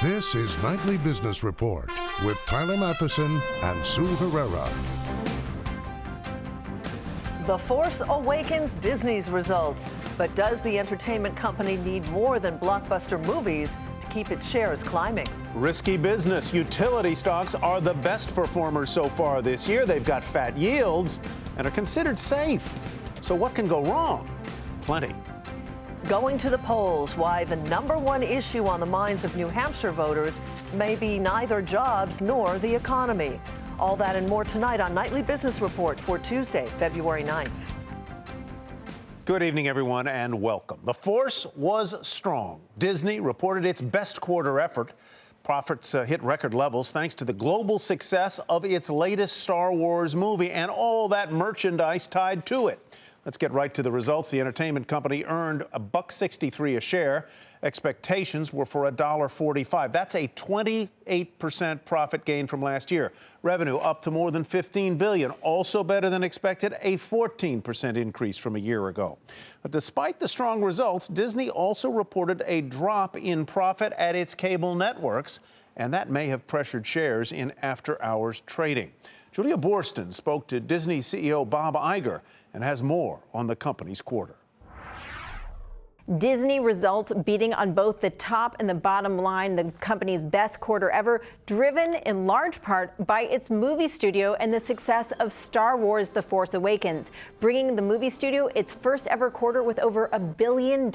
This is Nightly Business Report with Tyler Matheson and Sue Herrera. The Force awakens Disney's results, but does the entertainment company need more than blockbuster movies to keep its shares climbing? Risky business. Utility stocks are the best performers so far this year. They've got fat yields and are considered safe. So what can go wrong? Plenty. Going to the polls, why the #1 issue on the minds of New Hampshire voters may be neither jobs nor the economy. All that and more tonight on Nightly Business Report for Tuesday, February 9th. Good evening, everyone, and welcome. The Force was strong. Disney reported its best quarter effort. Profits hit record levels thanks to the global success of its latest Star Wars movie and all that merchandise tied to it. Let's get right to the results. The entertainment company earned $1.63 a share. Expectations were for $1.45. That's a 28% profit gain from last year. Revenue up to more than $15 billion. Also better than expected, a 14% increase from a year ago. But despite the strong results, Disney also reported a drop in profit at its cable networks, and that may have pressured shares in after-hours trading. Julia Boorstin spoke to Disney CEO Bob Iger and has more on the company's quarter. Disney results beating on both the top and the bottom line, the company's best quarter ever, driven in large part by its movie studio and the success of Star Wars: The Force Awakens, bringing the movie studio its first ever quarter with over $1 billion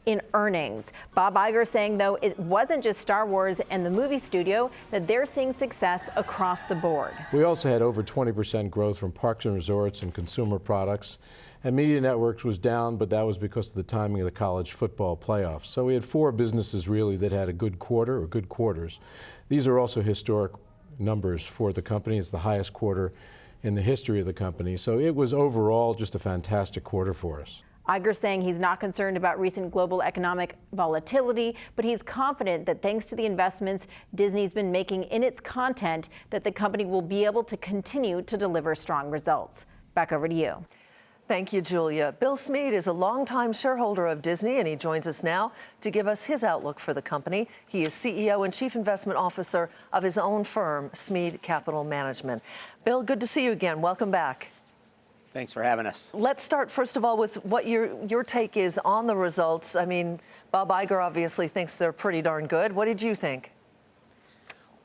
in earnings. Bob Iger saying, though, it wasn't just Star Wars and the movie studio, that they're seeing success across the board. We also had over 20% growth from parks and resorts and consumer products. And Media Networks was down, but that was because of the timing of the college football playoffs. So we had 4 businesses really that had a good quarter or good quarters. These are also historic numbers for the company. It's the highest quarter in the history of the company. So it was overall just a fantastic quarter for us. Iger saying he's not concerned about recent global economic volatility, but he's confident that thanks to the investments Disney's been making in its content, that the company will be able to continue to deliver strong results. Back over to you. Thank you, Julia. Bill Smead is a longtime shareholder of Disney, and he joins us now to give us his outlook for the company. He is CEO and Chief Investment Officer of his own firm, Smead Capital Management. Bill, good to see you again. Welcome back. Thanks for having us. Let's start, first of all, with what your take is on the results. I mean, Bob Iger obviously thinks they're pretty darn good. What did you think?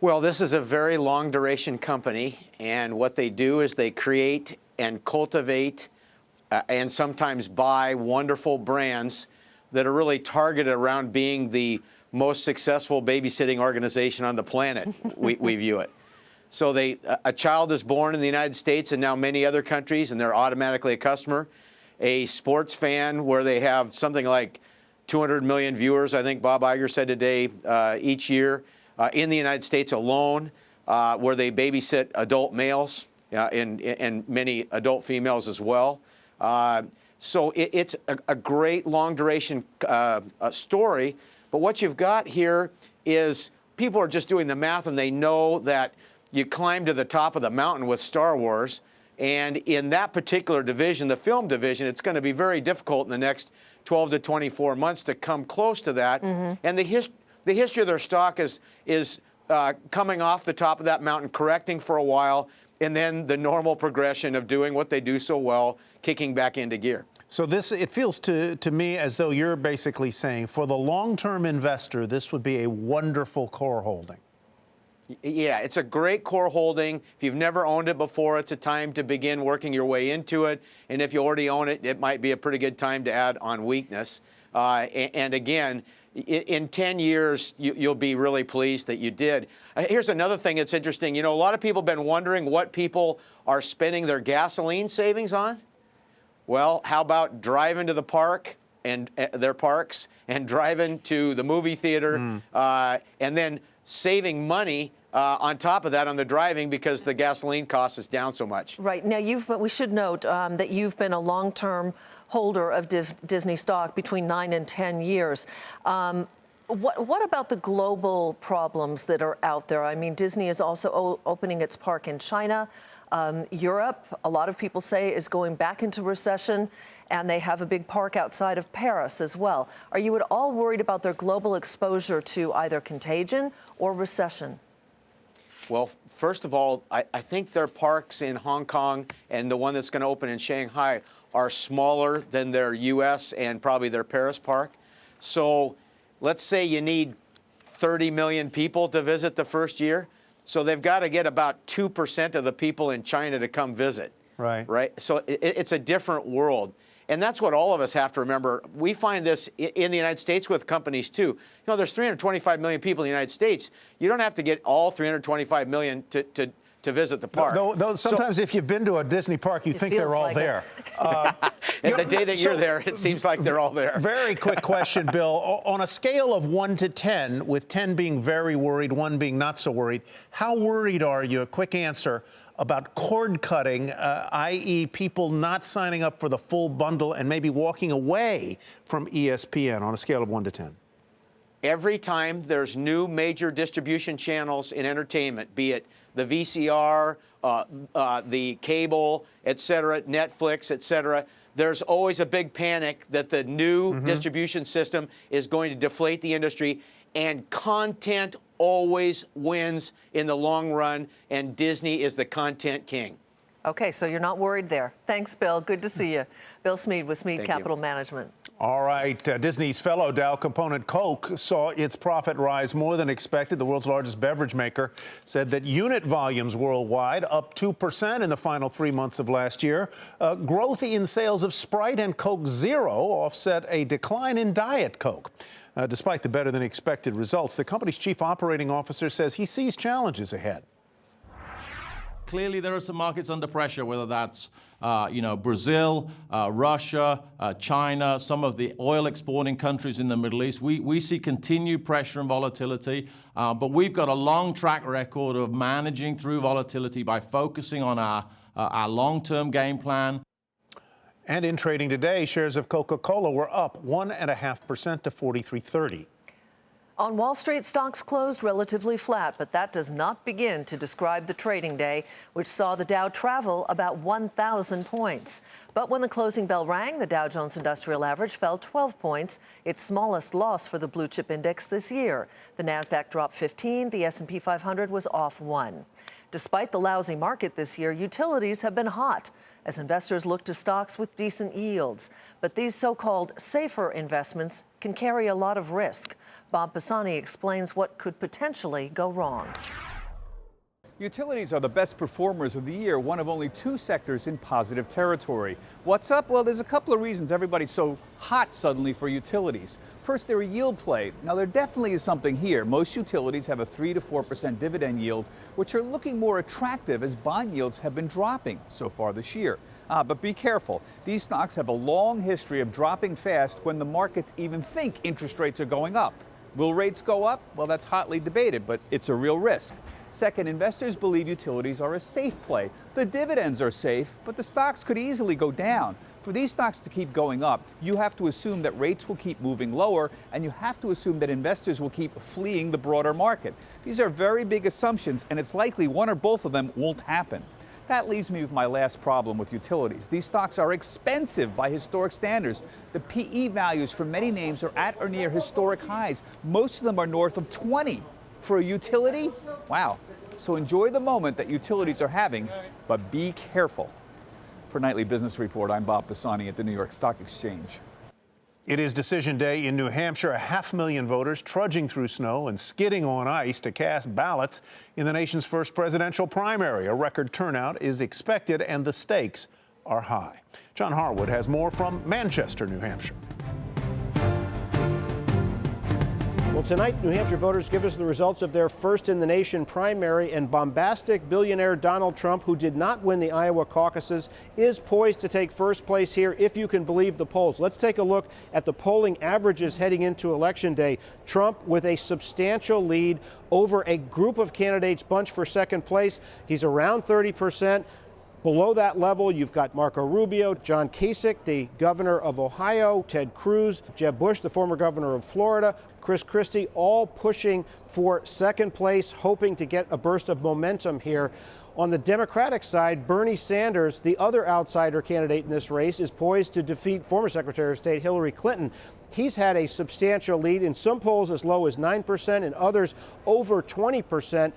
Well, this is a very long-duration company, and what they do is they create and cultivate and sometimes buy wonderful brands that are really targeted around being the most successful babysitting organization on the planet, we view it. So a child is born in the United States and now many other countries, and they're automatically a customer. A sports fan where they have something like 200 million viewers, I think Bob Iger said today, each year in the United States alone, where they babysit adult males and many adult females as well. So it's a great long-duration story, but what you've got here is people are just doing the math, and they know that you climb to the top of the mountain with Star Wars, and in that particular division, the film division, it's going to be very difficult in the next 12 to 24 months to come close to that. Mm-hmm. And the history of their stock is coming off the top of that mountain, correcting for a while, and then the normal progression of doing what they do so well, kicking back into gear. So it feels to me as though you're basically saying for the long-term investor, this would be a wonderful core holding. Yeah, it's a great core holding. If you've never owned it before, it's a time to begin working your way into it. And if you already own it, it might be a pretty good time to add on weakness. And again, in 10 years, you'll be really pleased that you did. Here's another thing that's interesting. You know, a lot of people have been wondering what people are spending their gasoline savings on. Well, how about driving to the park and their parks and driving to the movie theater and then saving money on top of that on the driving because the gasoline cost is down so much. Right. Now, we should note that you've been a long-term holder of Disney stock between 9 and 10 years. What about the global problems that are out there? I mean, Disney is also opening its park in China. Europe, a lot of people say, is going back into recession. and they have a big park outside of Paris as well. Are you at all worried about their global exposure to either contagion or recession? Well, first of all, I think their parks in Hong Kong and the one that's going to open in Shanghai are smaller than their U.S. and probably their Paris park. So let's say you need 30 million people to visit the first year. So they've got to get about 2% of the people in China to come visit. Right. So it's a different world. And that's what all of us have to remember. We find this in the United States with companies, too. You know, there's 325 million people in the United States. You don't have to get all 325 million to visit the park. Though sometimes if you've been to a Disney park, you think they're all like there. And the day that you're there, it seems like they're all there. Very quick question, Bill. On a scale of 1 to 10, with 10 being very worried, 1 being not so worried, how worried are you? A quick answer about cord cutting, i.e. people not signing up for the full bundle and maybe walking away from ESPN on a scale of 1 to 10? Every time there's new major distribution channels in entertainment, be it the VCR, the cable, et cetera, Netflix, et cetera, there's always a big panic that the new distribution system is going to deflate the industry, and content always wins in the long run, and Disney is the content king. Okay, so you're not worried there. Thanks, Bill. Good to see you. Bill Smead with Smead Capital Management. All right. Disney's fellow Dow component Coke saw its profit rise more than expected. The world's largest beverage maker said that unit volumes worldwide up 2% in the final 3 months of last year. Growth in sales of Sprite and Coke Zero offset a decline in Diet Coke. Despite the better than expected results, the company's chief operating officer says he sees challenges ahead. Clearly, there are some markets under pressure, whether that's Brazil, Russia, China, some of the oil exporting countries in the Middle East. We see continued pressure and volatility, but we've got a long track record of managing through volatility by focusing on our long-term game plan. And in trading today, shares of CocaCola were up 1.5% to $43.30. On Wall Street, stocks closed relatively flat, but that does not begin to describe the trading day, which saw the Dow travel about 1,000 points. But when the closing bell rang, the Dow Jones Industrial Average fell 12 points, its smallest loss for the blue chip index this year. The Nasdaq dropped 15, the S&P 500 was off 1. Despite the lousy market this year, utilities have been hot as investors look to stocks with decent yields. But these so-called safer investments can carry a lot of risk. Bob Pisani explains what could potentially go wrong. Utilities are the best performers of the year, one of only 2 sectors in positive territory. What's up? Well, there's a couple of reasons everybody's so hot suddenly for utilities. First, they're a yield play. Now, there definitely is something here. Most utilities have a 3 to 4% dividend yield, which are looking more attractive as bond yields have been dropping so far this year. But be careful. These stocks have a long history of dropping fast when the markets even think interest rates are going up. Will rates go up? Well, that's hotly debated, but it's a real risk. Second, investors believe utilities are a safe play. The dividends are safe, but the stocks could easily go down. For these stocks to keep going up, you have to assume that rates will keep moving lower, and you have to assume that investors will keep fleeing the broader market. These are very big assumptions, and it's likely one or both of them won't happen. That leaves me with my last problem with utilities. These stocks are expensive by historic standards. The PE values for many names are at or near historic highs. Most of them are north of 20. For a utility, wow. So enjoy the moment that utilities are having, but be careful. For Nightly Business Report, I'm Bob Pisani at the New York Stock Exchange. It is decision day in New Hampshire. 500,000 voters trudging through snow and skidding on ice to cast ballots in the nation's first presidential primary. A record turnout is expected and the stakes are high. John Harwood has more from Manchester, New Hampshire. Well, tonight, New Hampshire voters give us the results of their first-in-the-nation primary, and bombastic billionaire Donald Trump, who did not win the Iowa caucuses, is poised to take first place here, if you can believe the polls. Let's take a look at the polling averages heading into Election Day. Trump with a substantial lead over a group of candidates bunched for second place. He's around 30%. Below that level, you've got Marco Rubio, John Kasich, the governor of Ohio, Ted Cruz, Jeb Bush, the former governor of Florida, Chris Christie, all pushing for second place, hoping to get a burst of momentum here. On the Democratic side, Bernie Sanders, the other outsider candidate in this race, is poised to defeat former Secretary of State Hillary Clinton. He's had a substantial lead, in some polls as low as 9%, in others over 20%.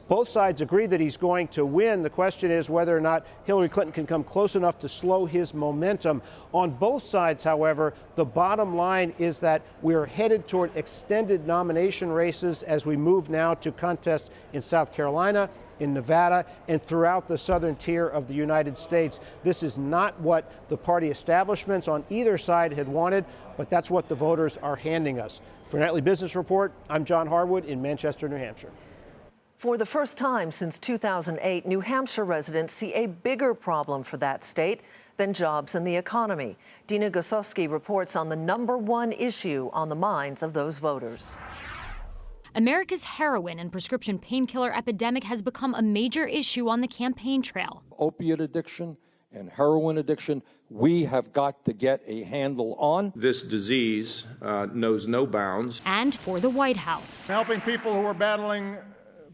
Both sides agree that he's going to win. The question is whether or not Hillary Clinton can come close enough to slow his momentum. On both sides, however, the bottom line is that we're headed toward extended nomination races as we move now to contests in South Carolina, in Nevada, and throughout the southern tier of the United States. This is not what the party establishments on either side had wanted, but that's what the voters are handing us. For Nightly Business Report, I'm John Harwood in Manchester, New Hampshire. For the first time since 2008, New Hampshire residents see a bigger problem for that state than jobs and the economy. Dina Gosowski reports on the #1 issue on the minds of those voters. America's heroin and prescription painkiller epidemic has become a major issue on the campaign trail. Opiate addiction and heroin addiction, we have got to get a handle on. This disease knows no bounds. And for the White House, helping people who are battling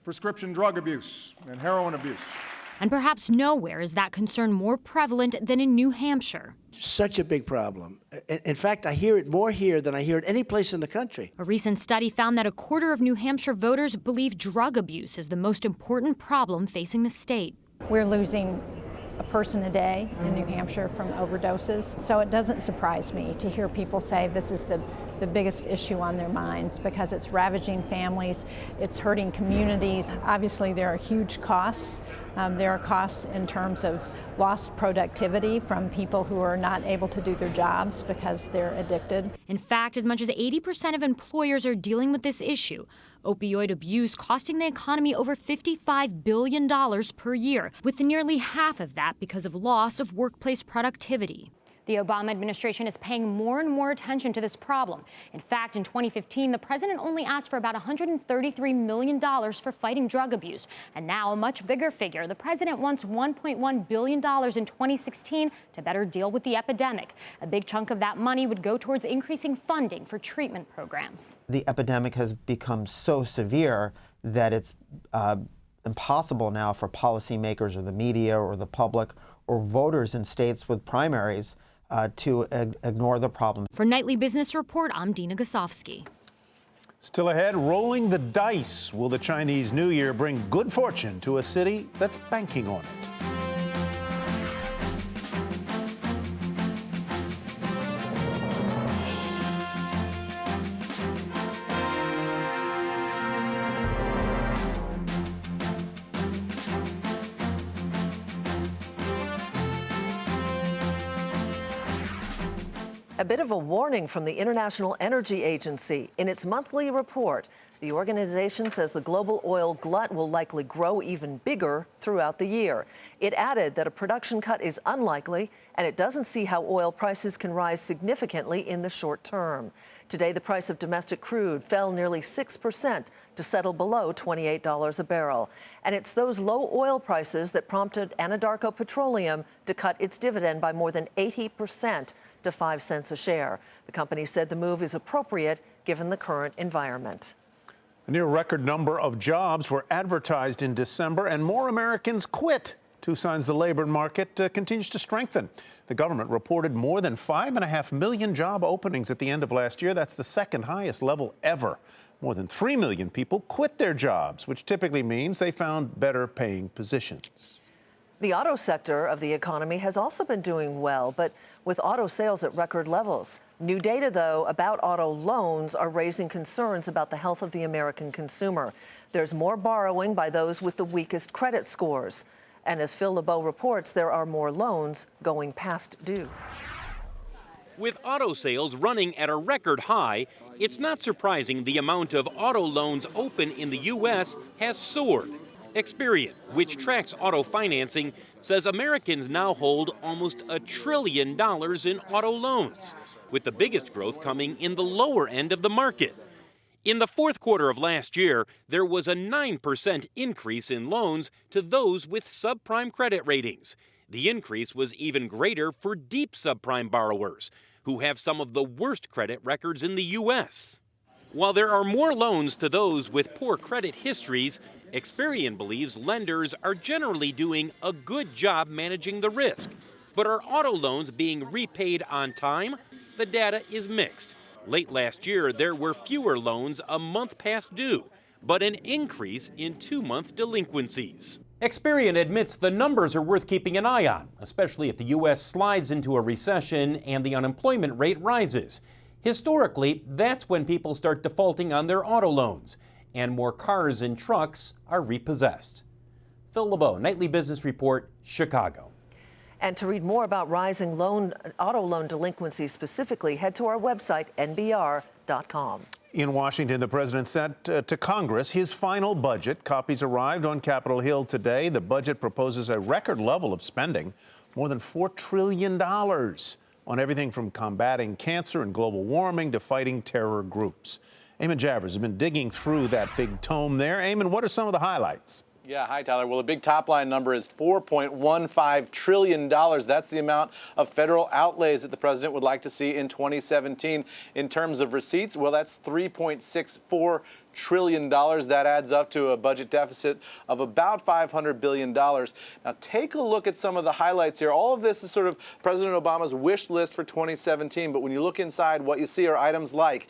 prescription drug abuse and heroin abuse. And perhaps nowhere is that concern more prevalent than in New Hampshire. Such a big problem. In fact, I hear it more here than I hear it any place in the country. A recent study found that a quarter of New Hampshire voters believe drug abuse is the most important problem facing the state. We're losing a person a day in New Hampshire from overdoses. So it doesn't surprise me to hear people say this is the biggest issue on their minds because it's ravaging families, it's hurting communities. Obviously, there are huge costs. There are costs in terms of lost productivity from people who are not able to do their jobs because they're addicted. In fact, as much as 80% of employers are dealing with this issue. Opioid abuse costing the economy over $55 billion per year, with nearly half of that because of loss of workplace productivity. The Obama administration is paying more and more attention to this problem. In fact, in 2015, the president only asked for about $133 million for fighting drug abuse. And now a much bigger figure. The president wants $1.1 billion in 2016 to better deal with the epidemic. A big chunk of that money would go towards increasing funding for treatment programs. The epidemic has become so severe that it's impossible now for policymakers or the media or the public or voters in states with primaries to ignore the problem. For Nightly Business Report, I'm Dina Gosowski. Still ahead, rolling the dice. Will the Chinese New Year bring good fortune to a city that's banking on it? A bit of a warning from the International Energy Agency. In its monthly report, the organization says the global oil glut will likely grow even bigger throughout the year. It added that a production cut is unlikely, and it doesn't see how oil prices can rise significantly in the short term. Today, the price of domestic crude fell nearly 6% to settle below $28 a barrel. And it's those low oil prices that prompted Anadarko Petroleum to cut its dividend by more than 80% to 5 cents a share. The company said the move is appropriate given the current environment. A near record number of jobs were advertised in December, and more Americans quit. Two signs the labor market continues to strengthen. The government reported more than 5.5 million job openings at the end of last year. That's the second highest level ever. More than 3 million people quit their jobs, which typically means they found better paying positions. The auto sector of the economy has also been doing well, but with auto sales at record levels. New data, though, about auto loans are raising concerns about the health of the American consumer. There's more borrowing by those with the weakest credit scores. And as Phil LeBeau reports, there are more loans going past due. With auto sales running at a record high, it's not surprising the amount of auto loans open in the U.S. has soared. Experian, which tracks auto financing, says Americans now hold almost $1 trillion in auto loans, with the biggest growth coming in the lower end of the market. In the fourth quarter of last year, there was a 9% increase in loans to those with subprime credit ratings. The increase was even greater for deep subprime borrowers, who have some of the worst credit records in the U.S. While there are more loans to those with poor credit histories, Experian believes lenders are generally doing a good job managing the risk. But are auto loans being repaid on time? The data is mixed. Late last year, there were fewer loans a month past due, but an increase in 2-month delinquencies. Experian admits the numbers are worth keeping an eye on, especially if the U.S. slides into a recession and the unemployment rate rises. Historically, that's when people start defaulting on their auto loans, and more cars and trucks are repossessed. Phil LeBeau, Nightly Business Report, Chicago. And to read more about rising auto loan delinquencies specifically, head to our website, nbr.com. In Washington, the president sent to Congress his final budget. Copies arrived on Capitol Hill today. The budget proposes a record level of spending, more than $4 trillion, on everything from combating cancer and global warming to fighting terror groups. Eamon Javers has been digging through that big tome there. Eamon, what are some of the highlights? Yeah, hi, Tyler. Well, the big top line number is $4.15 trillion. That's the amount of federal outlays that the president would like to see in 2017. In terms of receipts, well, that's $3.64 trillion. That adds up to a budget deficit of about $500 billion. Now, take a look at some of the highlights here. All of this is sort of President Obama's wish list for 2017. But when you look inside, what you see are items like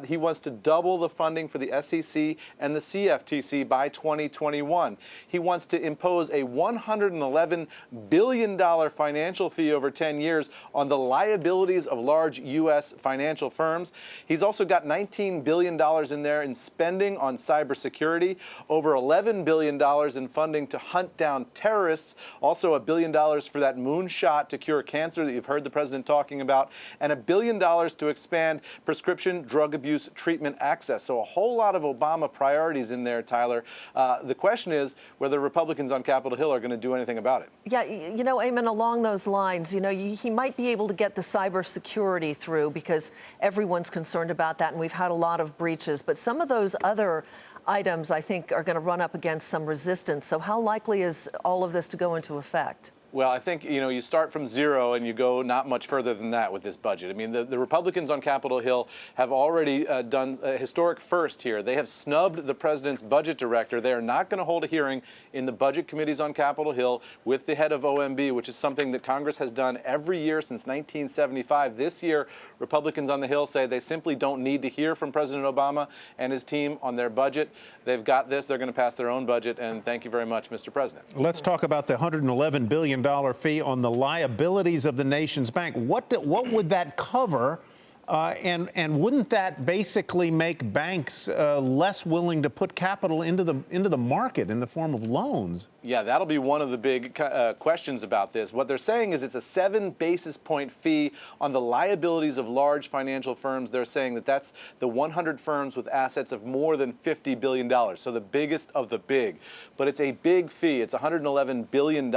he wants to double the funding for the SEC and the CFTC by 2021. He wants to impose a $111 billion financial fee over 10 years on the liabilities of large U.S. financial firms. He's also got $19 billion in there in spending on cybersecurity, over $11 billion in funding to hunt down terrorists, also $1 billion for that moonshot to cure cancer that you've heard the president talking about, and $1 billion to expand prescription drug abuse treatment access. So a whole lot of Obama priorities in there, Tyler. The question is whether Republicans on Capitol Hill are going to do anything about it. Yeah, you know, Eamon, along those lines, you know, he might be able to get the cybersecurity through because everyone's concerned about that, and we've had a lot of breaches. But some of those other items, I think, are going to run up against some resistance. So how likely is all of this to go into effect? Well, I think, you know, you start from zero and you go not much further than that with this budget. I mean, the Republicans on Capitol Hill have already done a historic first here. They have snubbed the president's budget director. They are not going to hold a hearing in the budget committees on Capitol Hill with the head of OMB, which is something that Congress has done every year since 1975. This year, Republicans on the Hill say they simply don't need to hear from President Obama and his team on their budget. They've got this. They're going to pass their own budget. And thank you very much, Mr. President. Let's talk about the $111 billion fee on the liabilities of the nation's bank. What would that cover? And wouldn't that basically make banks less willing to put capital into the market in the form of loans? Yeah, that'll be one of the big questions about this. What they're saying is it's a 7 basis point fee on the liabilities of large financial firms. They're saying that that's the 100 firms with assets of more than $50 billion, so the biggest of the big. But it's a big fee. It's $111 billion.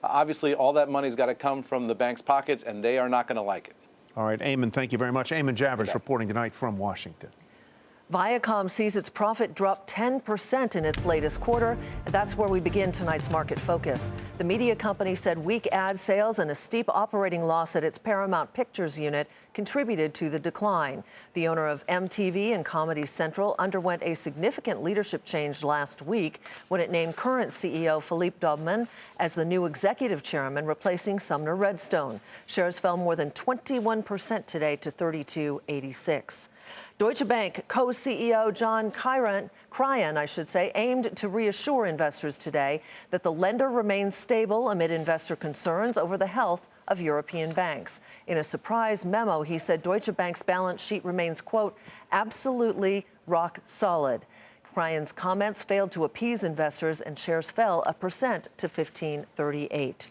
Obviously, all that money's got to come from the bank's pockets, and they are not going to like it. All right, Eamon, thank you very much. Eamon Javers reporting tonight from Washington. Viacom sees its profit drop 10% in its latest quarter. That's where we begin tonight's market focus. The media company said weak ad sales and a steep operating loss at its Paramount Pictures unit contributed to the decline. The owner of MTV and Comedy Central underwent a significant leadership change last week when it named current CEO Philippe Dobman as the new executive chairman, replacing Sumner Redstone. Shares fell more than 21% today to $32.86. Deutsche Bank co-CEO John Cryan, aimed to reassure investors today that the lender remains stable amid investor concerns over the health of European banks. In a surprise memo, he said Deutsche Bank's balance sheet remains, quote, absolutely rock solid. Cryan's comments failed to appease investors and shares fell 1% to $15.38.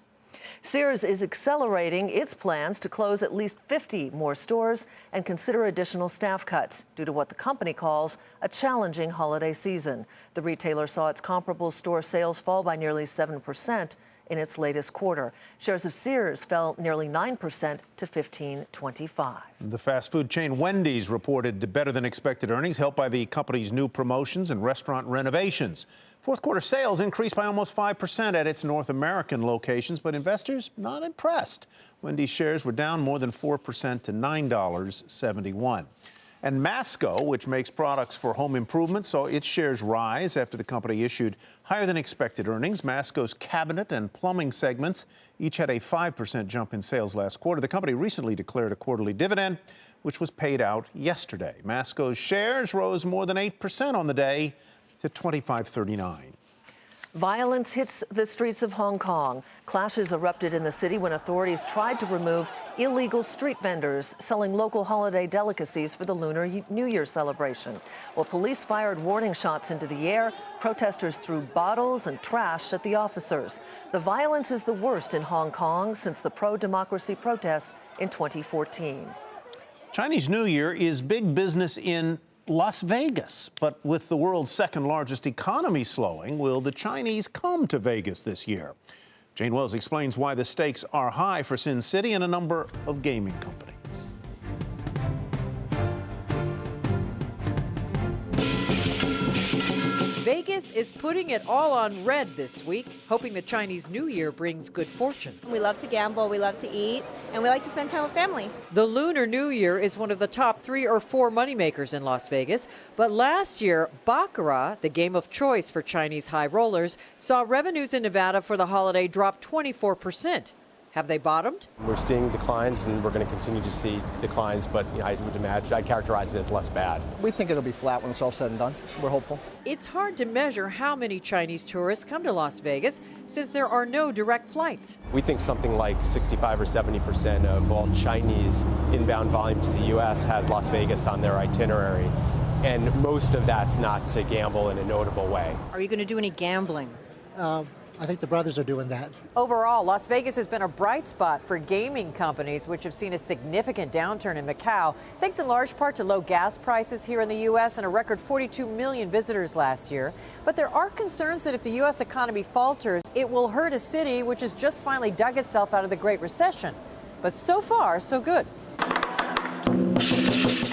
Sears is accelerating its plans to close at least 50 more stores and consider additional staff cuts due to what the company calls a challenging holiday season. The retailer saw its comparable store sales fall by nearly 7% in its latest quarter. Shares of Sears fell nearly 9% to $15.25. The fast food chain Wendys reported better than expected earnings, helped by the company's new promotions and restaurant renovations. Fourth quarter sales increased by almost 5% at its North American locations, but investors not impressed. Wendys shares were down more than 4% to $9.71. And Masco, which makes products for home improvement, saw its shares rise after the company issued higher than expected earnings. Masco's cabinet and plumbing segments each had a 5% jump in sales last quarter. The company recently declared a quarterly dividend, which was paid out yesterday. Masco's shares rose more than 8% on the day to $25.39. Violence hits the streets of Hong Kong. Clashes erupted in the city when authorities tried to remove illegal street vendors selling local holiday delicacies for the Lunar New Year celebration. Well, police fired warning shots into the air. Protesters threw bottles and trash at the officers. The violence is the worst in Hong Kong since the pro-democracy protests in 2014. Chinese New Year is big business in Las Vegas, but with the world's second largest economy slowing, will the Chinese come to Vegas this year? Jane Wells explains why the stakes are high for Sin City and a number of gaming companies. Vegas is putting it all on red this week, hoping the Chinese New Year brings good fortune. We love to gamble, we love to eat, and we like to spend time with family. The Lunar New Year is one of the top 3 or 4 moneymakers in Las Vegas. But last year, Baccarat, the game of choice for Chinese high rollers, saw revenues in Nevada for the holiday drop 24%. Have they bottomed? We're seeing declines, and we're going to continue to see declines, but I would imagine, I'd characterize it as less bad. We think it'll be flat when it's all said and done. We're hopeful. It's hard to measure how many Chinese tourists come to Las Vegas since there are no direct flights. We think something like 65 or 70% of all Chinese inbound volume to the U.S. has Las Vegas on their itinerary, and most of that's not to gamble in a notable way. Are you going to do any gambling? I think the brothers are doing that. Overall, Las Vegas has been a bright spot for gaming companies, which have seen a significant downturn in Macau, thanks in large part to low gas prices here in the U.S. and a record 42 million visitors last year. But there are concerns that if the U.S. economy falters, it will hurt a city which has just finally dug itself out of the Great Recession. But so far, so good.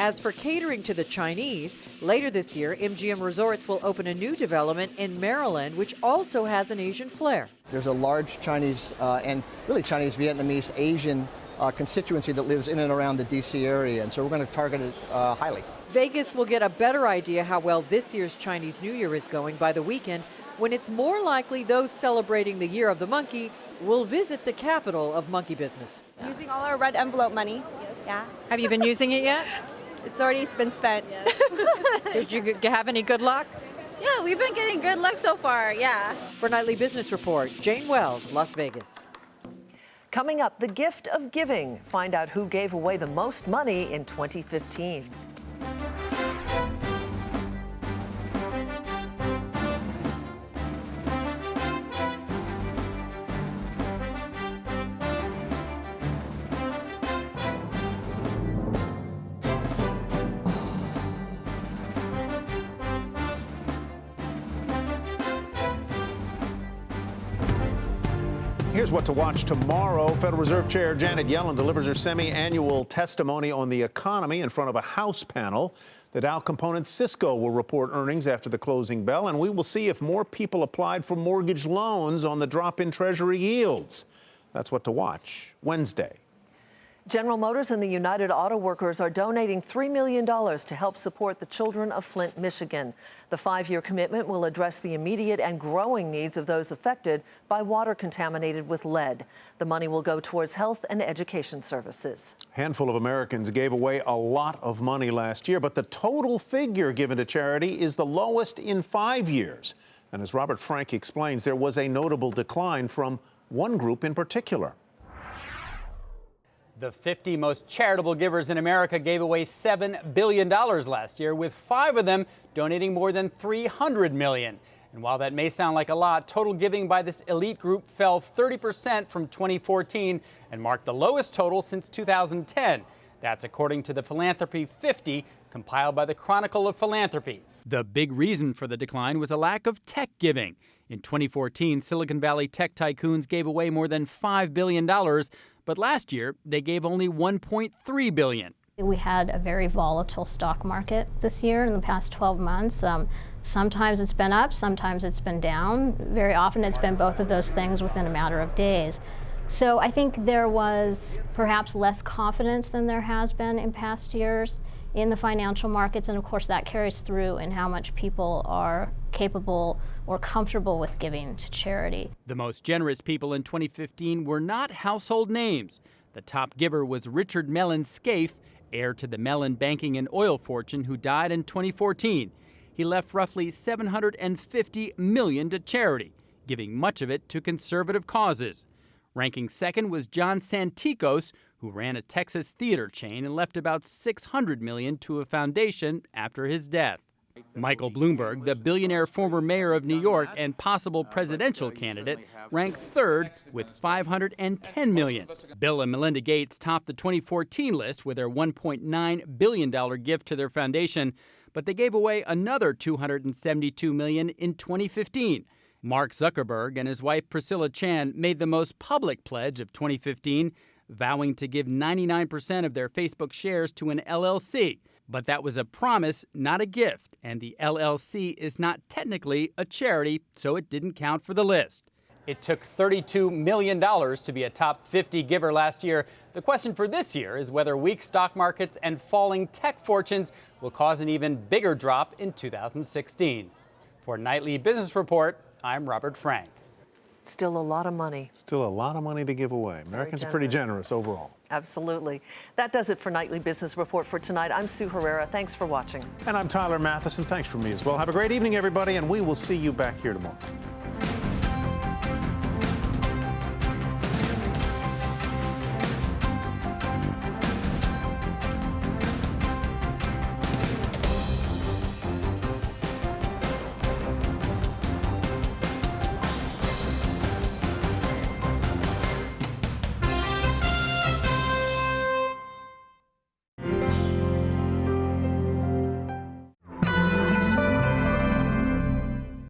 As for catering to the Chinese, later this year, MGM Resorts will open a new development in Maryland, which also has an Asian flair. There's a large Chinese and really Chinese, Vietnamese, Asian constituency that lives in and around the D.C. area, and so we're going to target it highly. Vegas will get a better idea how well this year's Chinese New Year is going by the weekend, when it's more likely those celebrating the Year of the Monkey will visit the capital of monkey business. Using all our red envelope money. Yeah. Have you been using it yet? It's already been spent. Did you have any good luck? Yeah, we've been getting good luck so far, yeah. For Nightly Business Report, Jane Wells, Las Vegas. Coming up, the gift of giving. Find out who gave away the most money in 2015. Here's what to watch tomorrow. Federal Reserve Chair Janet Yellen delivers her semi-annual testimony on the economy in front of a House panel. The Dow component Cisco will report earnings after the closing bell, and we will see if more people applied for mortgage loans on the drop in Treasury yields. That's what to watch Wednesday. General Motors and the United Auto Workers are donating $3 million to help support the children of Flint, Michigan. The 5-year commitment will address the immediate and growing needs of those affected by water contaminated with lead. The money will go towards health and education services. A handful of Americans gave away a lot of money last year, but the total figure given to charity is the lowest in 5 years. And as Robert Frank explains, there was a notable decline from one group in particular. The 50 most charitable givers in America gave away $7 billion last year, with 5 of them donating more than $300 million. And while that may sound like a lot, total giving by this elite group fell 30% from 2014 and marked the lowest total since 2010. That's according to the Philanthropy 50, compiled by the Chronicle of Philanthropy. The big reason for the decline was a lack of tech giving. In 2014, Silicon Valley tech tycoons gave away more than $5 billion, but last year they gave only $1.3 billion. We had a very volatile stock market this year in the past 12 months. Sometimes it's been up, sometimes it's been down. Very often it's been both of those things within a matter of days. So I think there was perhaps less confidence than there has been in past years in the financial markets, and of course that carries through in how much people are capable or comfortable with giving to charity. The most generous people in 2015 were not household names. The top giver was Richard Mellon Scaife, heir to the Mellon banking and oil fortune, who died in 2014. He left roughly $750 million to charity, giving much of it to conservative causes. Ranking second was John Santikos, who ran a Texas theater chain and left about $600 million to a foundation after his death. Michael Bloomberg, the billionaire former mayor of New York and possible presidential candidate, ranked third with $510 million. Bill and Melinda Gates topped the 2014 list with their $1.9 billion gift to their foundation, but they gave away another $272 million in 2015. Mark Zuckerberg and his wife Priscilla Chan made the most public pledge of 2015, vowing to give 99% of their Facebook shares to an LLC. But that was a promise, not a gift, and the LLC is not technically a charity, so it didn't count for the list. It took $32 million to be a top 50 giver last year. The question for this year is whether weak stock markets and falling tech fortunes will cause an even bigger drop in 2016. For Nightly Business Report, I'm Robert Frank. Still a lot of money. Still a lot of money to give away. Americans are pretty generous overall. Absolutely. That does it for Nightly Business Report for tonight. I'm Sue Herrera. Thanks for watching. And I'm Tyler Mathisen. Thanks from me as well. Have a great evening, everybody, and we will see you back here tomorrow.